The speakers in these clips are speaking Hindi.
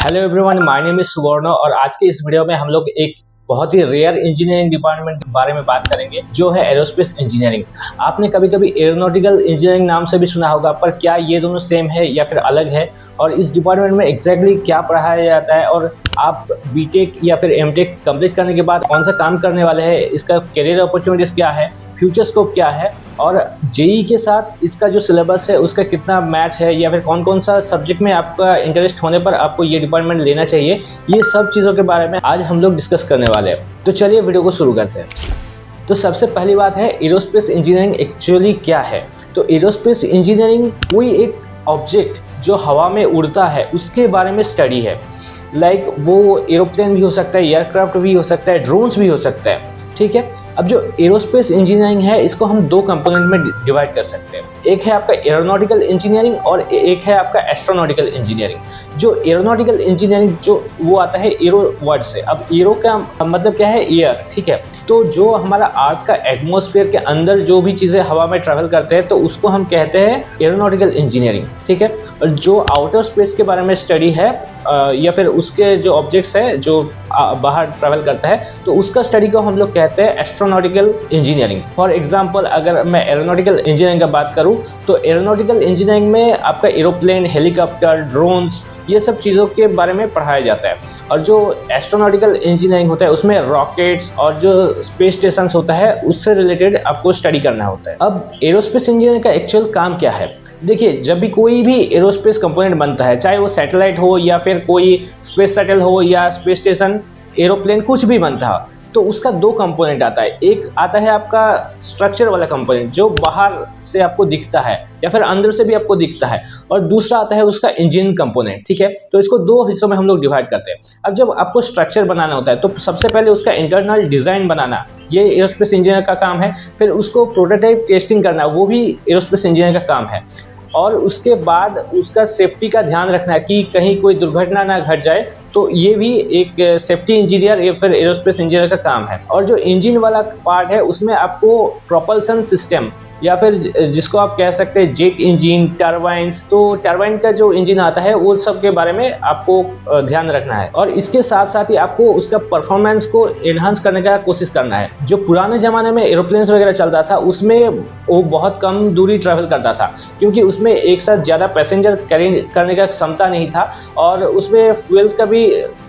Hello everyone, my name is सुवर्ण और आज के इस वीडियो में हम लोग एक बहुत ही रेयर इंजीनियरिंग डिपार्टमेंट के बारे में बात करेंगे जो है एरोस्पेस इंजीनियरिंग। आपने कभी कभी एरोनॉटिकल इंजीनियरिंग नाम से भी सुना होगा, पर क्या ये दोनों सेम है या फिर अलग है, और इस डिपार्टमेंट में एग्जैक्टली क्या पढ़ाया जाता है, और आप बीटेक या फिर एमटेक कंप्लीट करने के बाद कौन सा काम करने वाले हैं, इसका करियर अपॉर्चुनिटीज क्या है, फ्यूचर स्कोप क्या है, और जेई के साथ इसका जो सिलेबस है उसका कितना मैच है, या फिर कौन कौन सा सब्जेक्ट में आपका इंटरेस्ट होने पर आपको ये डिपार्टमेंट लेना चाहिए, ये सब चीज़ों के बारे में आज हम लोग डिस्कस करने वाले हैं। तो चलिए वीडियो को शुरू करते हैं। तो सबसे पहली बात है, एरोस्पेस इंजीनियरिंग एक्चुअली क्या है। तो एरोस्पेस इंजीनियरिंग कोई एक ऑब्जेक्ट जो हवा में उड़ता है उसके बारे में स्टडी है। लाइक वो एरोप्लेन भी हो सकता है, एयरक्राफ्ट भी हो सकता है, ड्रोन्स भी हो सकता है, ठीक है। अब जो एरोस्पेस इंजीनियरिंग है इसको हम दो कंपोनेंट में डिवाइड कर सकते हैं। एक है आपका एरोनॉटिकल इंजीनियरिंग और एक है आपका एस्ट्रोनॉटिकल इंजीनियरिंग। जो एरोनॉटिकल इंजीनियरिंग जो वो आता है एरो वर्ड से। अब एरो का मतलब क्या है, एयर, ठीक है। तो जो हमारा अर्थ का एटमॉस्फेयर के अंदर जो भी चीज़ें हवा में ट्रैवल करते हैं तो उसको हम कहते हैं एरोनॉटिकल इंजीनियरिंग, ठीक है। और जो आउटर स्पेस के बारे में स्टडी है या फिर उसके जो ऑब्जेक्ट्स है जो बाहर ट्रैवल करता है तो उसका स्टडी को हम लोग कहते हैं एस्ट्रोनॉटिकल इंजीनियरिंग। फॉर एग्जांपल अगर मैं एरोनॉटिकल इंजीनियरिंग का बात करूं तो एरोनॉटिकल इंजीनियरिंग में आपका एरोप्लेन, हेलीकॉप्टर, ड्रोन्स, ये सब चीज़ों के बारे में पढ़ाया जाता है। और जो एस्ट्रोनॉटिकल इंजीनियरिंग होता है उसमें रॉकेट्स और जो स्पेस स्टेशन होता है उससे रिलेटेड आपको स्टडी करना होता है। अब एरोस्पेस इंजीनियरिंग का एक्चुअल काम क्या है। देखिए, जब भी कोई भी एरोस्पेस कंपोनेंट बनता है, चाहे वो सैटेलाइट हो या फिर कोई स्पेस शटल हो या स्पेस स्टेशन, एरोप्लेन, कुछ भी बनता है तो उसका दो कंपोनेंट आता है। एक आता है आपका स्ट्रक्चर वाला कंपोनेंट जो बाहर से आपको दिखता है या फिर अंदर से भी आपको दिखता है, और दूसरा आता है उसका इंजन कंपोनेंट, ठीक है। तो इसको दो हिस्सों में हम लोग डिवाइड करते हैं। अब जब आपको स्ट्रक्चर बनाना होता है तो सबसे पहले उसका इंटरनल डिज़ाइन बनाना, ये एरोस्पेस इंजीनियर का काम है। फिर उसको प्रोटोटाइप टेस्टिंग करना, वो भी एरोस्पेस इंजीनियर का काम है। और उसके बाद उसका सेफ्टी का ध्यान रखना कि कहीं कोई दुर्घटना ना घट जाए, तो ये भी एक सेफ्टी इंजीनियर या फिर एरोस्पेस इंजीनियर का काम है। और जो इंजन वाला पार्ट है उसमें आपको प्रोपल्सन सिस्टम या फिर जिसको आप कह सकते हैं जेट इंजन, टरबाइन्स, तो टरबाइन का जो इंजन आता है वो सब के बारे में आपको ध्यान रखना है। और इसके साथ साथ ही आपको उसका परफॉर्मेंस को एनहांस करने का कोशिश करना है। जो पुराने ज़माने में एरोप्लेन्स वगैरह चलता था उसमें वो बहुत कम दूरी ट्रैवल करता था क्योंकि उसमें एक साथ ज़्यादा पैसेंजर कैरी करने का क्षमता नहीं था और उसमें फ्यूल्स का भी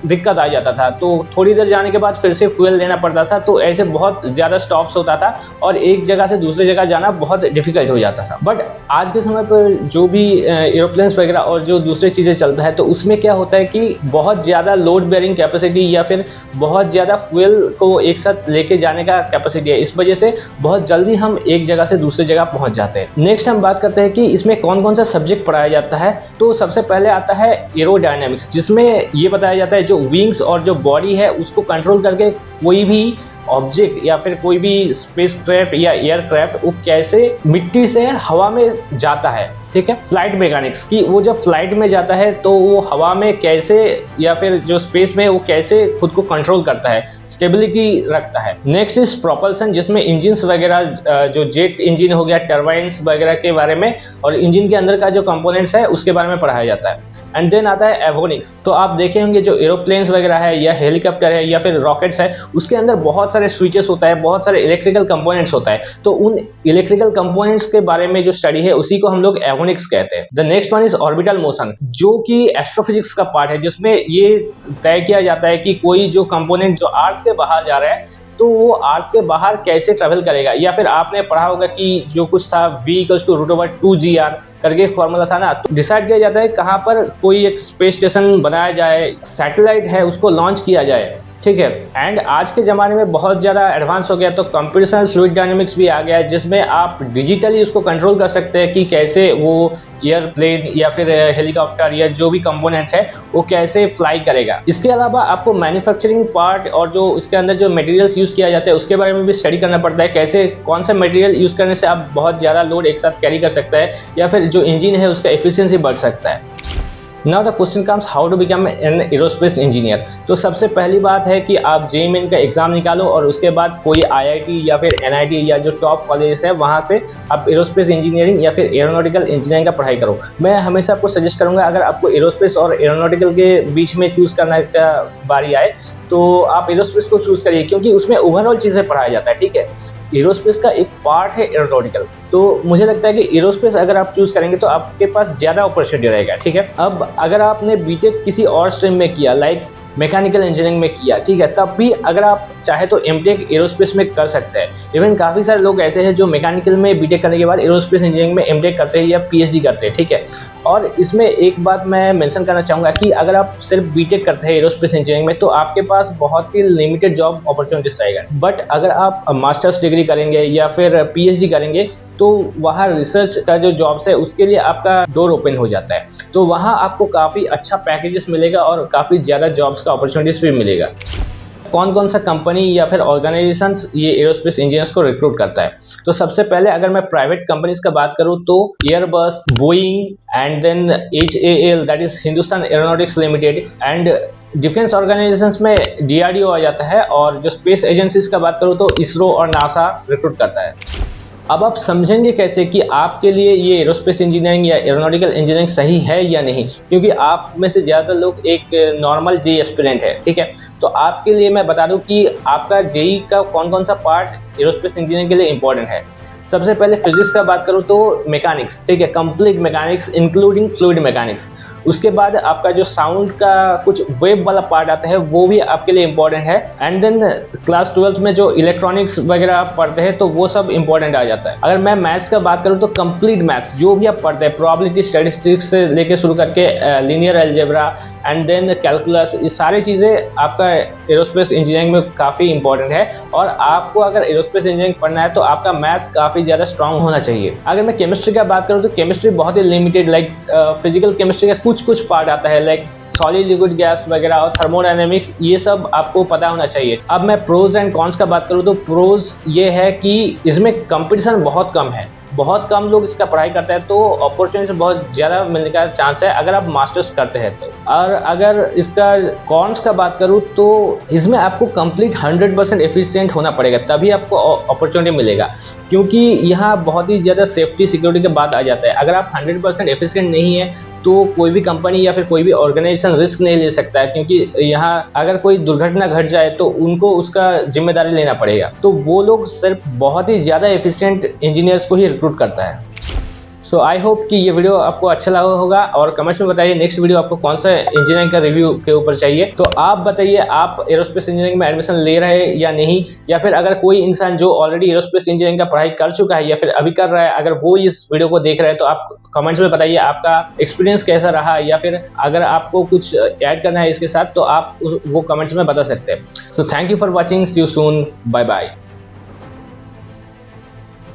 दिक्कत आ जाता था। तो थोड़ी देर जाने के बाद फिर से फ्यूल लेना पड़ता था, तो ऐसे बहुत ज़्यादा स्टॉप्स होता था और एक जगह से दूसरी जगह जाना बहुत डिफिकल्ट हो जाता था। बट आज के समय पर जो भी एरोप्लेन्स वगैरह और जो दूसरी चीज़ें चलता है तो उसमें क्या होता है कि बहुत ज़्यादा लोड बेयरिंग कैपेसिटी या फिर बहुत ज़्यादा फ्यूल को एक साथ लेके जाने का कैपेसिटी है। इस वजह से बहुत जल्दी हम एक जगह से दूसरी जगह पहुंच जाते हैं। नेक्स्ट हम बात करते हैं कि इसमें कौन कौन सा सब्जेक्ट पढ़ाया जाता है। तो सबसे पहले आता है एरोडायनामिक्स, जिसमें ये बताया जाता है जो विंग्स और जो बॉडी है उसको कंट्रोल करके कोई भी ऑब्जेक्ट या फिर कोई भी स्पेस क्राफ्ट या एयरक्राफ्ट वो कैसे मिट्टी से हवा में जाता है, ठीक है। फ्लाइट मैकेनिक्स की वो जब फ्लाइट में जाता है तो वो हवा में कैसे या फिर जो स्पेस में वो कैसे खुद को कंट्रोल करता है, स्टेबिलिटी रखता है। नेक्स्ट इज प्रोपल्सन, जिसमें इंजन्स वगैरह जो जेट इंजन हो गया, टरबाइन्स वगैरह के बारे में और इंजन के अंदर का जो कंपोनेंट्स है उसके बारे में पढ़ाया जाता है। एंड देन आता है एवियोनिक्स। तो आप देखे होंगे जो एरोप्लेन्स वगैरह है या हेलीकॉप्टर है या फिर रॉकेट्स है उसके अंदर बहुत सारे स्विचेस होता है, बहुत सारे इलेक्ट्रिकल कंपोनेंट्स होता है। तो उन इलेक्ट्रिकल कंपोनेंट्स के बारे में जो स्टडी है उसी को हम लोग एवियोनिक्स कहते हैं। The next one is orbital motion, जो कि एस्ट्रोफिजिक्स का पार्ट है, जिसमें ये तय किया जाता है कि कोई जो कंपोनेंट जो अर्थ के बाहर जा रहा है तो वो अर्थ के बाहर कैसे ट्रैवल करेगा। या फिर आपने पढ़ा होगा कि जो कुछ था V=√2GR करके एक फॉर्मूला था ना, तो डिसाइड किया जाता है कहाँ पर कोई एक स्पेस स्टेशन बनाया जाए, सैटेलाइट है उसको लॉन्च किया जाए, ठीक है। एंड आज के ज़माने में बहुत ज़्यादा एडवांस हो गया तो कंप्यूटेशनल फ्लूइड डायनामिक्स भी आ गया है, जिसमें आप डिजिटली उसको कंट्रोल कर सकते हैं कि कैसे वो एयरप्लेन या फिर हेलीकॉप्टर या जो भी कंपोनेंट्स है वो कैसे फ्लाई करेगा। इसके अलावा आपको मैन्युफैक्चरिंग पार्ट और जो उसके अंदर जो मटेरियल्स यूज़ किया जाता है उसके बारे में भी स्टडी करना पड़ता है, कैसे कौन सा मटेरियल यूज़ करने से आप बहुत ज़्यादा लोड एक साथ कैरी कर सकते हैं या फिर जो इंजन है उसका एफिशिएंसी बढ़ सकता है। Now the question comes how to become an aerospace engineer. तो सबसे पहली बात है कि आप जेईई मेन का एग्जाम निकालो और उसके बाद कोई आईआईटी या फिर एनआईटी या जो टॉप कॉलेज है वहाँ से आप एरोस्पेस इंजीनियरिंग या फिर एरोनॉटिकल इंजीनियरिंग का पढ़ाई करो। मैं हमेशा आपको सजेस्ट करूँगा, अगर आपको एरोस्पेस और एरोनॉटिकल के बीच में चूज़ करने का बारी आए तो आप एरोस्पेस को चूज़ करिए, क्योंकि उसमें ओवरऑल चीज़ें पढ़ाया जाता है। ठीक है, एरोस्पेस का एक पार्ट है एरोनॉटिकल, तो मुझे लगता है कि एरोस्पेस अगर आप चूज़ करेंगे तो आपके पास ज़्यादा अपॉर्चुनिटी रहेगा। ठीक है, अब अगर आपने बीटेक किसी और स्ट्रीम में किया, लाइक मैकेनिकल इंजीनियरिंग में किया, ठीक है, तब भी अगर आप चाहे तो एमटेक एरोस्पेस में कर सकते हैं। इवन काफ़ी सारे लोग ऐसे हैं जो मैकेनिकल में बीटेक करने के बाद एरोस्पेस इंजीनियरिंग में एमटेक करते हैं या पीएचडी करते हैं। ठीक है, और इसमें एक बात मैं मेंशन करना चाहूँगा कि अगर आप सिर्फ बीटेक करते हैं एरोस्पेस इंजीनियरिंग में तो आपके पास बहुत ही लिमिटेड जॉब अपॉर्चुनिटीज रहेगा। बट अगर आप मास्टर्स डिग्री करेंगे या फिर पीएचडी करेंगे तो वहाँ रिसर्च का जो जॉब्स है उसके लिए आपका डोर ओपन हो जाता है, तो वहाँ आपको काफ़ी अच्छा पैकेजेस मिलेगा और काफ़ी ज़्यादा जॉब्स का अपॉर्चुनिटीज़ भी मिलेगा। कौन कौन सा कंपनी या फिर ऑर्गेनाइजेशंस ये एरोस्पेस इंजीनियर्स को रिक्रूट करता है? तो सबसे पहले अगर मैं प्राइवेट कंपनीज का बात करूँ तो Airbus, Boeing and then HAL that is Hindustan Aeronautics Limited, and defence organisations में DRDO आ जाता है, और जो स्पेस एजेंसीज का बात करूँ तो इसरो और नासा रिक्रूट करता है। अब आप समझेंगे कैसे कि आपके लिए ये एरोस्पेस इंजीनियरिंग या एरोनॉटिकल इंजीनियरिंग सही है या नहीं, क्योंकि आप में से ज़्यादातर लोग एक नॉर्मल जेईई एस्पिरेंट है। ठीक है, तो आपके लिए मैं बता दूं कि आपका जेईई का कौन कौन सा पार्ट एरोस्पेस इंजीनियरिंग के लिए इंपॉर्टेंट है। सबसे पहले फिजिक्स का बात करूँ तो मैकेनिक्स, ठीक है, complete mechanics including fluid mechanics. उसके बाद आपका जो साउंड का कुछ वेब वाला पार्ट आता है वो भी आपके लिए इंपॉर्टेंट है, एंड देन क्लास 12th में जो इलेक्ट्रॉनिक्स वगैरह आप पढ़ते हैं तो वो सब इंपॉर्टेंट आ जाता है। अगर मैं मैथ्स का बात करूँ तो कंप्लीट मैथ्स जो भी आप पढ़ते हैं, प्रोबेबिलिटी स्टैटिस्टिक्स से लेके शुरू करके linear algebra and then calculus, ये सारी चीज़ें आपका एरोस्पेस इंजीनियरिंग में काफ़ी इंपॉर्टेंट है। और आपको अगर एरोस्पेस इंजीनियरिंग पढ़ना है तो आपका मैथ्स काफ़ी ज़्यादा स्ट्रांग होना चाहिए। अगर मैं केमिस्ट्री का बात करूँ तो केमिस्ट्री बहुत ही लिमिटेड, लाइक फिजिकल केमिस्ट्री का कुछ पार्ट आता है, लाइक सॉलिड लिक्विड गैस वगैरह और थर्मोडायनेमिक्स, ये सब आपको पता होना चाहिए। अब मैं प्रोज एंड कॉन्स का बात करूँ तो प्रोज ये है कि इसमें कंपटीशन बहुत कम है, बहुत कम लोग इसका पढ़ाई करते हैं, तो अपॉर्चुनिटी बहुत ज़्यादा मिलने का चांस है अगर आप मास्टर्स करते हैं तो। और अगर इसका कॉन्स का बात करूँ तो इसमें आपको कंप्लीट 100% एफिशिएंट होना पड़ेगा, तभी आपको अपॉर्चुनिटी मिलेगा, क्योंकि यहाँ बहुत ही ज़्यादा सेफ्टी सिक्योरिटी की बात आ जाता है। अगर आप 100% एफिशिएंट नहीं है तो कोई भी कंपनी या फिर कोई भी ऑर्गेनाइजेशन रिस्क नहीं ले सकता है, क्योंकि यहाँ अगर कोई दुर्घटना घट जाए तो उनको उसका जिम्मेदारी लेना पड़ेगा। तो वो लोग सिर्फ बहुत ही ज़्यादा एफिशिएंट इंजीनियर्स को ही रिक्रूट करता है। सो आई होप कि ये वीडियो आपको अच्छा लगा होगा, और कमेंट्स में बताइए नेक्स्ट वीडियो आपको कौन सा इंजीनियरिंग का रिव्यू के ऊपर चाहिए। तो आप बताइए आप एरोस्पेस इंजीनियरिंग में एडमिशन ले रहे हैं या नहीं, या फिर अगर कोई इंसान जो ऑलरेडी एरोस्पेस इंजीनियरिंग का पढ़ाई कर चुका है या फिर अभी कर रहा है, अगर वो इस वीडियो को देख रहे हैं तो आप कमेंट्स में बताइए आपका एक्सपीरियंस कैसा रहा, या फिर अगर आपको कुछ ऐड करना है इसके साथ तो आप वो कमेंट्स में बता सकते हैं। So thank you for watching, see you soon, bye bye.